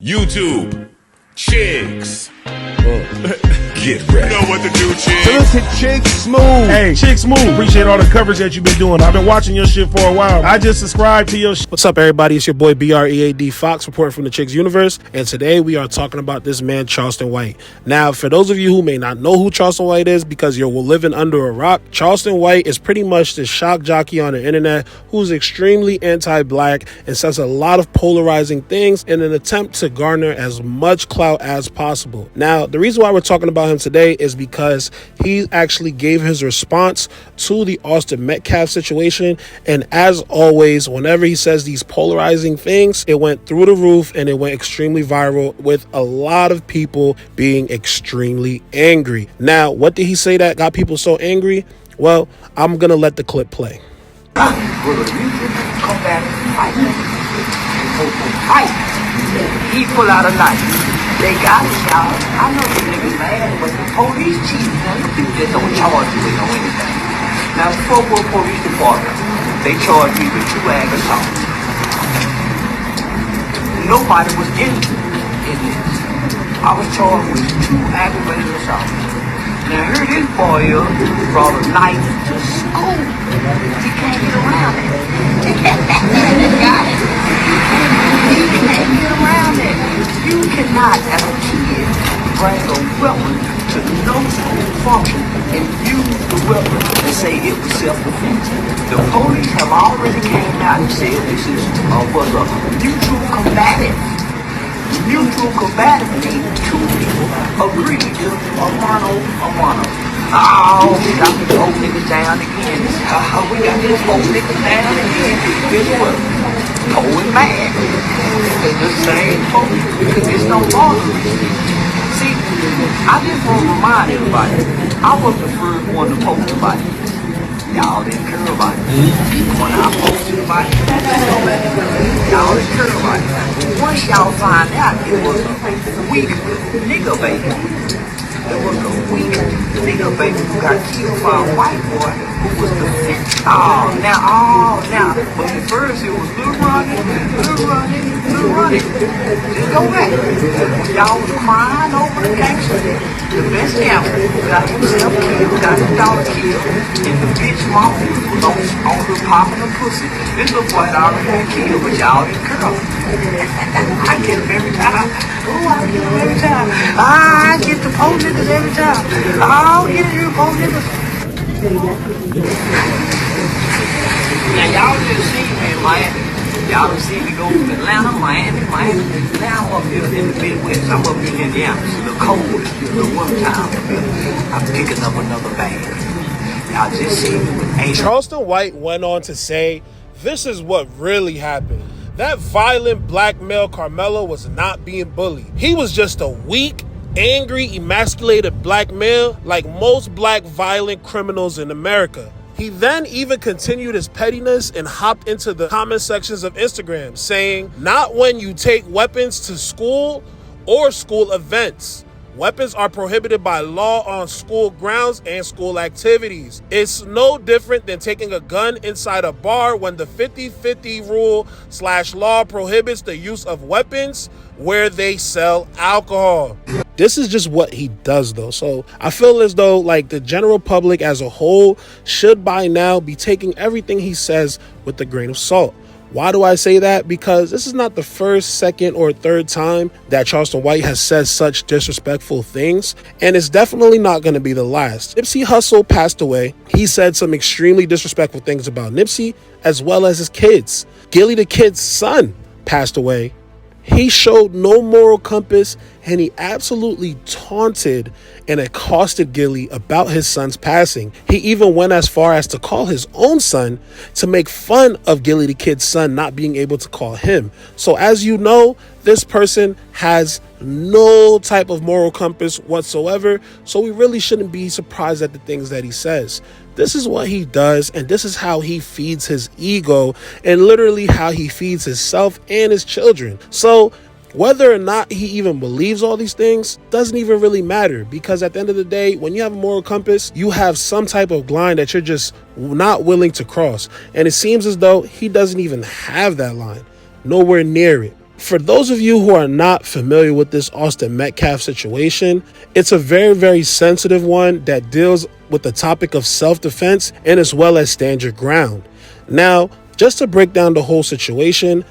YouTube, chicks. Get ready. You know what to do, chicks. Listen, Chick Smooth. Hey, Chick Smooth. Appreciate all the coverage that you've been doing. I've been watching your shit for a while. I just subscribed to your shit. What's up, everybody? It's your boy BREAD Fox reporting from the Chicks Universe. And today we are talking about this man, Charleston White. Now, for those of you who may not know who Charleston White is because you're living under a rock, Charleston White is pretty much the shock jockey on the internet who's extremely anti-black and says a lot of polarizing things in an attempt to garner as much clout as possible. Now, the reason why we're talking about him today is because he actually gave his response to the Austin Metcalf situation. And as always, whenever he says these polarizing things, it went through the roof and it went extremely viral with a lot of people being extremely angry. Now, what did he say that got people so angry? Well, I'm going to let the clip play. He pull out a knife. They got it, y'all. I know the niggas mad, but the police chief, man, the people that don't charge you with no anything. Now, the Fort Worth Police Department, they charged me with 2 ag assaults. Nobody was injured in this. I was charged with 2 aggravated assaults. Now, here this boy brought a knife to school. He can't get around it. He can't get around it. You cannot, as a kid, bring a weapon to no school function and use the weapon and say it was self-defense. The police have already came out and said this was a mutual combative. Mutual combative means 2 people agree to a mono. Oh, we got these old niggas down again. We got these old niggas down again. Guess what? Going mad. It's the same folks because there's no boundaries. See, I just want to remind everybody, I was the first one to post about it. Y'all didn't care about it. When I posted about it, y'all didn't care about it. Once y'all find out it was a weak nigga baby. It was a weak nigga baby who got killed by a white boy who was the fit. Now. But at first it was Lil Ronnie. Just go back. When y'all was crying over the gangster, the best gangster got himself killed, got his daughter killed, and the bitch mama was on the popping the pussy. This little boy already been killed, but y'all didn't care. I get them every time. Ooh, I get them every time. I get the poor niggas every time. I'll get you poor niggas. Now y'all just see me in Miami. Y'all just see me go from Atlanta, Miami. Now I'm up here in the Midwest. I'm up here in Indiana. It's a little cold. It's a little warm time. I'm picking up another bag. Y'all just see me with Angel. Charleston White went on to say, this is what really happened. That violent black male KARMELO was not being bullied. He was just a weak, angry, emasculated black male like most black violent criminals in America. He then even continued his pettiness and hopped into the comment sections of Instagram saying, not when you take weapons to school or school events. Weapons are prohibited by law on school grounds and school activities. It's no different than taking a gun inside a bar when the 50-50 rule/law prohibits the use of weapons where they sell alcohol. This is just what he does, though. So I feel as though like the general public as a whole should by now be taking everything he says with a grain of salt. Why do I say that? Because this is not the first, second, or third time that Charleston White has said such disrespectful things, and it's definitely not going to be the last. Nipsey Hussle passed away. He said some extremely disrespectful things about Nipsey as well as his kids. Gillie the Kid's son passed away. He showed no moral compass, and he absolutely taunted and accosted Gillie about his son's passing. He even went as far as to call his own son to make fun of Gillie the Kid's son not being able to call him. So as you know, this person has no type of moral compass whatsoever, so we really shouldn't be surprised at the things that he says. This is what he does, and this is how he feeds his ego, and literally how he feeds himself and his children. So whether or not he even believes all these things doesn't even really matter, because at the end of the day, when you have a moral compass, you have some type of line that you're just not willing to cross. And it seems as though he doesn't even have that line, nowhere near it. For those of you who are not familiar with this Austin Metcalf situation, it's a very, very sensitive one that deals with the topic of self-defense and as well as stand your ground. Now, just to break down the whole situation,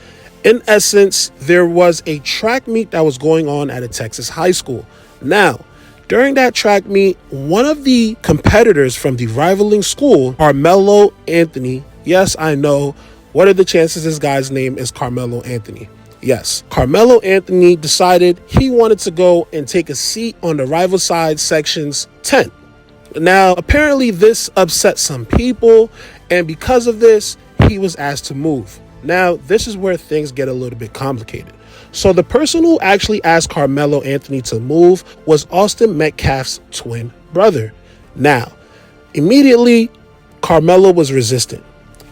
in essence, there was a track meet that was going on at a Texas high school. Now, during that track meet, one of the competitors from the rivaling school, KARMELO Anthony, yes, I know, what are the chances this guy's name is KARMELO Anthony? Yes, KARMELO Anthony decided he wanted to go and take a seat on the rival side section's tent. Now, apparently this upset some people, and because of this, he was asked to move. Now, this is where things get a little bit complicated. So the person who actually asked KARMELO Anthony to move was Austin Metcalf's twin brother. Now, immediately, KARMELO was resistant,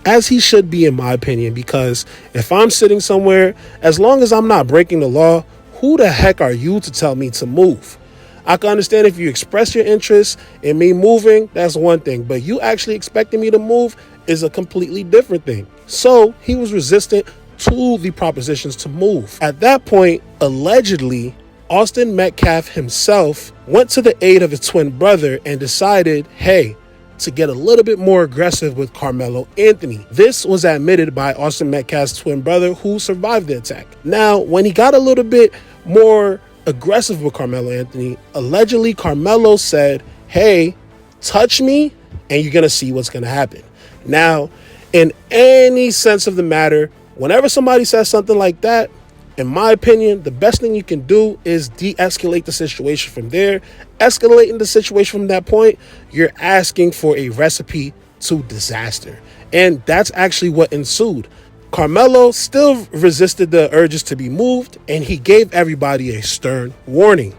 as he should be in my opinion, because if I'm sitting somewhere, as long as I'm not breaking the law, who the heck are you to tell me to move? I can understand if you express your interest in me moving, that's one thing, but you actually expecting me to move is a completely different thing. So he was resistant to the propositions to move. At that point, allegedly, Austin Metcalf himself went to the aid of his twin brother and decided, hey, to get a little bit more aggressive with KARMELO Anthony. This was admitted by Austin Metcalf's twin brother, who survived the attack. Now, when he got a little bit more aggressive with KARMELO Anthony, allegedly KARMELO said, hey, touch me and you're going to see what's going to happen. Now, in any sense of the matter, whenever somebody says something like that, in my opinion, the best thing you can do is de-escalate the situation from there. Escalating the situation from that point, you're asking for a recipe to disaster. And that's actually what ensued. KARMELO still resisted the urges to be moved, and he gave everybody a stern warning.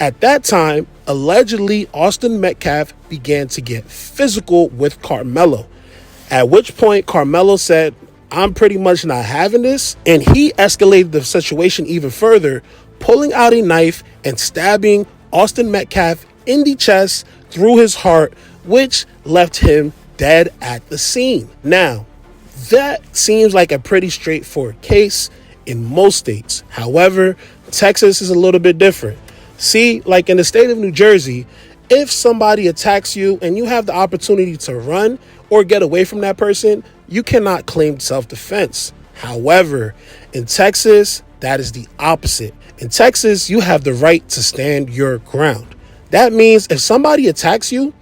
At that time, allegedly, Austin Metcalf began to get physical with KARMELO, at which point KARMELO said, I'm pretty much not having this. And he escalated the situation even further, pulling out a knife and stabbing Austin Metcalf in the chest through his heart, which left him dead at the scene. Now, that seems like a pretty straightforward case in most states. However, Texas is a little bit different. See, like in the state of New Jersey, if somebody attacks you and you have the opportunity to run or get away from that person, you cannot claim self-defense. However, in Texas, that is the opposite. In Texas, you have the right to stand your ground. That means if somebody attacks you,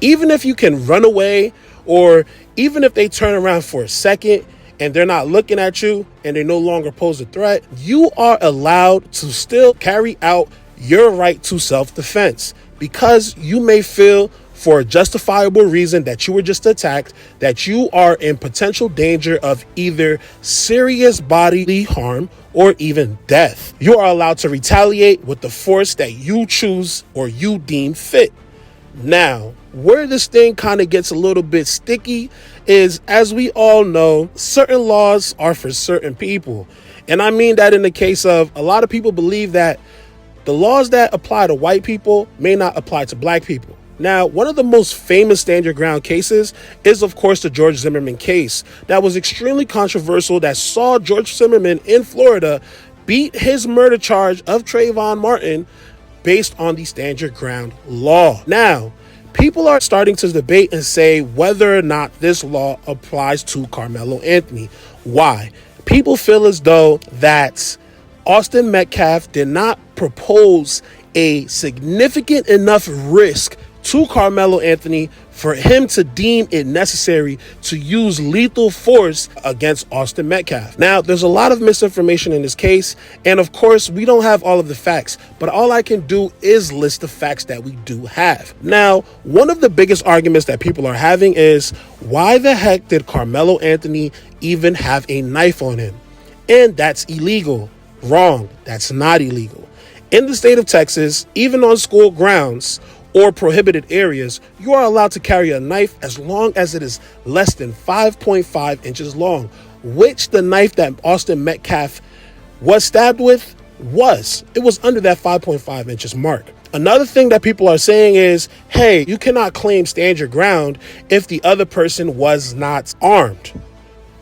even if you can run away, or even if they turn around for a second and they're not looking at you and they no longer pose a threat, you are allowed to still carry out your right to self-defense, because you may feel for a justifiable reason that you were just attacked, that you are in potential danger of either serious bodily harm or even death. You are allowed to retaliate with the force that you choose or you deem fit. Now, where this thing kind of gets a little bit sticky is, as we all know, certain laws are for certain people. And I mean that in the case of a lot of people believe that the laws that apply to white people may not apply to black people. Now, one of the most famous stand your ground cases is, of course, the George Zimmerman case that was extremely controversial, that saw George Zimmerman in Florida beat his murder charge of Trayvon Martin based on the stand your ground law. Now, people are starting to debate and say whether or not this law applies to KARMELO Anthony. Why? People feel as though that Austin Metcalf did not propose a significant enough risk to KARMELO Anthony for him to deem it necessary to use lethal force against Austin Metcalf. Now, there's a lot of misinformation in this case, and of course, we don't have all of the facts, but all I can do is list the facts that we do have. Now, one of the biggest arguments that people are having is, why the heck did KARMELO Anthony even have a knife on him? And that's illegal. Wrong. That's not illegal. In the state of Texas, even on school grounds or prohibited areas, you are allowed to carry a knife as long as it is less than 5.5 inches long, which the knife that Austin Metcalf was stabbed with it was under that 5.5 inches mark. Another thing that people are saying is, hey, you cannot claim stand your ground if the other person was not armed.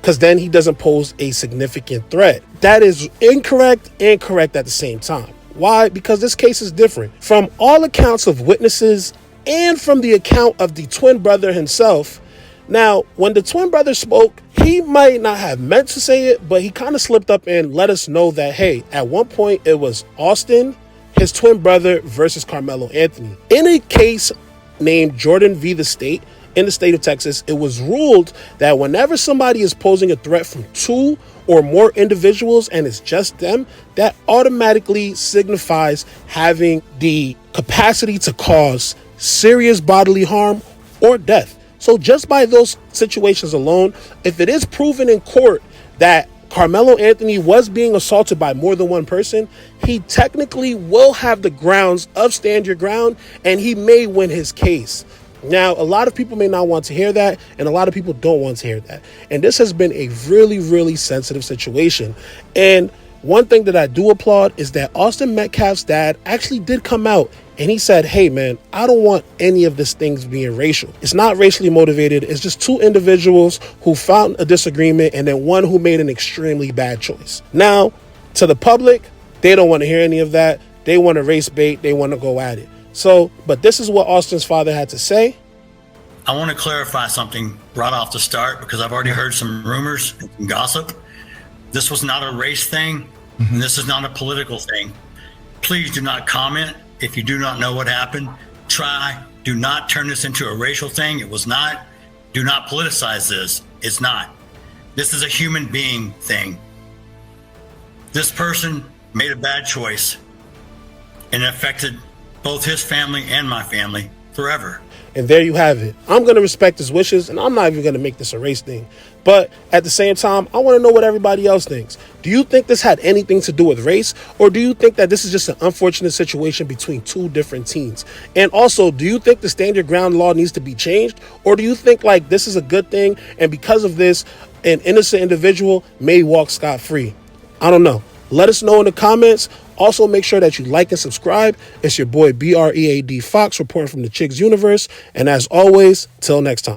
because then he doesn't pose a significant threat. That is incorrect and correct at the same time. Why? Because this case is different. From all accounts of witnesses and from the account of the twin brother himself. Now, when the twin brother spoke, he might not have meant to say it, but he kind of slipped up and let us know that, hey, at one point it was Austin, his twin brother, versus Carmelo Anthony. In a case named Jordan v. the State, in the state of Texas, it was ruled that whenever somebody is posing a threat from 2 or more individuals and it's just them, that automatically signifies having the capacity to cause serious bodily harm or death. So just by those situations alone, if it is proven in court that Carmelo Anthony was being assaulted by more than one person, he technically will have the grounds of stand your ground and he may win his case. Now, a lot of people may not want to hear that, and a lot of people don't want to hear that. And this has been a really, really sensitive situation. And one thing that I do applaud is that Austin Metcalf's dad actually did come out and he said, hey, man, I don't want any of these things being racial. It's not racially motivated. It's just 2 individuals who found a disagreement and then one who made an extremely bad choice. Now, to the public, they don't want to hear any of that. They want to race bait. They want to go at it. So, but this is what Austin's father had to say. I want to clarify something right off the start because I've already heard some rumors and gossip. This was not a race thing, and this is not a political thing. Please do not comment if you do not know what happened. Do not turn this into a racial thing. It was not. Do not politicize this. It's not. This is a human being thing. This person made a bad choice and it affected both his family and my family forever. And there you have it. I'm going to respect his wishes, and I'm not even going to make this a race thing. But at the same time, I want to know what everybody else thinks. Do you think this had anything to do with race? Or do you think that this is just an unfortunate situation between 2 different teams? And also, do you think the stand your ground law needs to be changed? Or do you think like this is a good thing, and because of this, an innocent individual may walk scot-free? I don't know. Let us know in the comments. Also, make sure that you like and subscribe. It's your boy BREAD Fox reporting from the Chicks Universe. And as always, till next time.